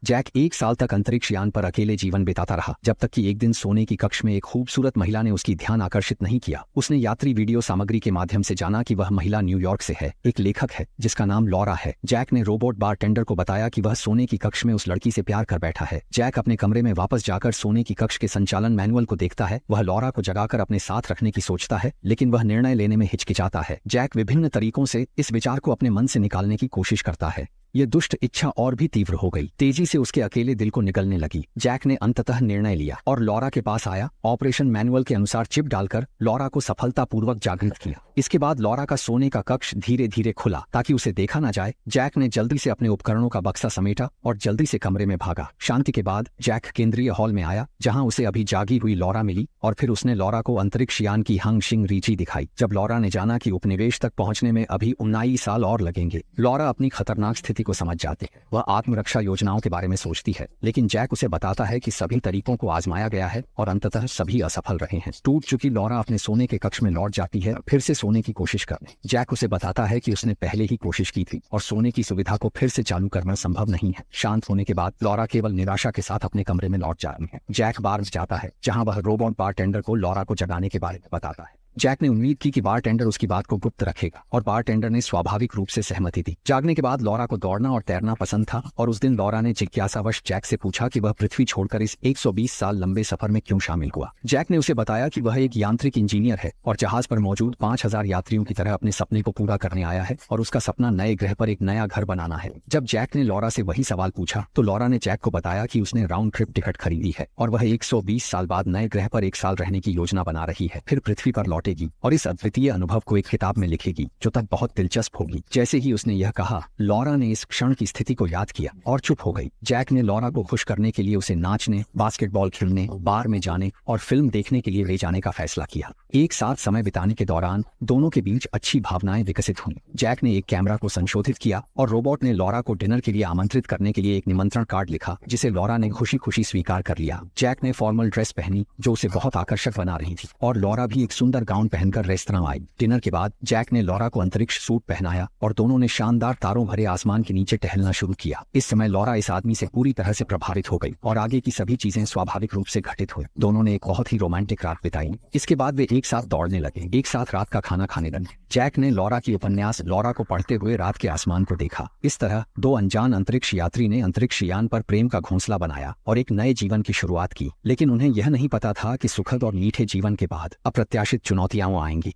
Jack 1 साल तक अंतरिक्ष यान पर अकेले जीवन बिताता रहा, जब तक कि एक दिन सोने की कक्ष में एक खूबसूरत महिला ने उसकी ध्यान आकर्षित नहीं किया। उसने यात्री वीडियो सामग्री के माध्यम से जाना कि वह महिला न्यूयॉर्क से है, एक लेखक है जिसका नाम लॉरा है। जैक ने रोबोट बारटेंडर को बताया कि वह सोने की कक्ष में उस लड़की से प्यार कर बैठा है। जैक अपने कमरे में वापस जाकर सोने की कक्ष के संचालन मैनुअल को देखता है। वह लॉरा को जगाकर अपने साथ रखने की सोचता है, लेकिन वह निर्णय लेने में हिचकिचाता है। जैक विभिन्न तरीकों से इस विचार को अपने मन से निकालने की कोशिश करता है। ये दुष्ट इच्छा और भी तीव्र हो गई, तेजी से उसके अकेले दिल को निगलने लगी। जैक ने अंततः निर्णय लिया और लॉरा के पास आया। ऑपरेशन मैनुअल के अनुसार चिप डालकर लॉरा को सफलतापूर्वक जागृत किया। इसके बाद लॉरा का सोने का कक्ष धीरे धीरे खुला ताकि उसे देखा न जाए। जैक ने जल्दी से अपने उपकरणों का बक्सा समेटा और जल्दी से कमरे में भागा। शांति के बाद जैक केंद्रीय हॉल में आया, जहां उसे अभी जागी हुई लॉरा मिली और फिर उसने लॉरा को अंतरिक्ष यान की हंग शिंग रीची दिखाई। जब लॉरा ने जाना कि उपनिवेश तक पहुंचने में अभी 19 साल और लगेंगे, लॉरा अपनी खतरनाक स्थिति को समझ जाती है। वह आत्मरक्षा योजनाओं के बारे में सोचती है, लेकिन जैक उसे बताता है कि सभी तरीकों को आजमाया गया है और अंततः सभी असफल रहे हैं। टूट चुकी लॉरा अपने सोने के कक्ष में लौट जाती है, फिर से सोने की कोशिश करने। जैक उसे बताता है कि उसने पहले ही कोशिश की थी और सोने की सुविधा को फिर से चालू करना संभव नहीं है। शांत होने के बाद लॉरा केवल निराशा के साथ अपने कमरे में लौट जा रही है। जैक बार में जाता है, जहां वह रोबोट बारटेंडर को लॉरा को जगाने के बारे में बताता है। जैक ने उम्मीद की कि बारटेंडर उसकी बात को गुप्त रखेगा और बारटेंडर ने स्वाभाविक रूप से सहमति दी। जागने के बाद लॉरा को दौड़ना और तैरना पसंद था और उस दिन लॉरा ने जिज्ञासावश जैक से पूछा कि वह पृथ्वी छोड़कर इस 120 साल लंबे सफर में क्यों शामिल हुआ। जैक ने उसे बताया कि वह एक यांत्रिक इंजीनियर है और जहाज पर मौजूद 5000 यात्रियों की तरह अपने सपने को पूरा करने आया है और उसका सपना नए ग्रह पर एक नया घर बनाना है। जब जैक ने लॉरा से वही सवाल पूछा तो लॉरा ने जैक को बताया कि उसने राउंड ट्रिप टिकट खरीदी है और वह 120 साल बाद नए ग्रह पर 1 साल रहने की योजना बना रही है, फिर पृथ्वी पर लौटेगी और इस अद्वितीय अनुभव को एक किताब में लिखेगी जो तब बहुत दिलचस्प होगी। जैसे ही उसने यह कहा, लॉरा ने इस क्षण की स्थिति को याद किया और चुप हो गई। जैक ने लॉरा को खुश करने के लिए उसे नाचने, बास्केटबॉल खेलने, बार में जाने और फिल्म देखने के लिए ले जाने का फैसला किया। एक साथ समय बिताने के दौरान दोनों के बीच अच्छी भावनाएं विकसित हुई। जैक ने एक कैमरा को संशोधित किया और रोबोट ने लॉरा को डिनर के लिए आमंत्रित करने के लिए एक निमंत्रण कार्ड लिखा, जिसे लॉरा ने खुशी खुशी स्वीकार कर लिया। जैक ने फॉर्मल ड्रेस पहनी जो उसे बहुत आकर्षक बना रही थी और लॉरा भी एक सुंदर गाउन पहनकर रेस्तरां आई। डिनर के बाद जैक ने लॉरा को अंतरिक्ष सूट पहनाया और दोनों ने शानदार तारों भरे आसमान के नीचे टहलना शुरू किया। इस समय लॉरा इस आदमी से पूरी तरह से प्रभावित हो गई और आगे की सभी चीजें स्वाभाविक रूप से घटित हुई। दोनों ने एक बहुत ही रोमांटिक रात बिताई। इसके बाद वे एक साथ दौड़ने लगे, एक साथ रात का खाना खाने लगे। जैक ने लॉरा की उपन्यास लॉरा को पढ़ते हुए रात के आसमान को देखा। इस तरह दो अनजान अंतरिक्ष यात्री ने अंतरिक्ष यान पर प्रेम का घोंसला बनाया और एक नए जीवन की शुरुआत की। लेकिन उन्हें यह नहीं पता था कि सुखद और मीठे जीवन के बाद अप्रत्याशित चुनौतियां आएंगी।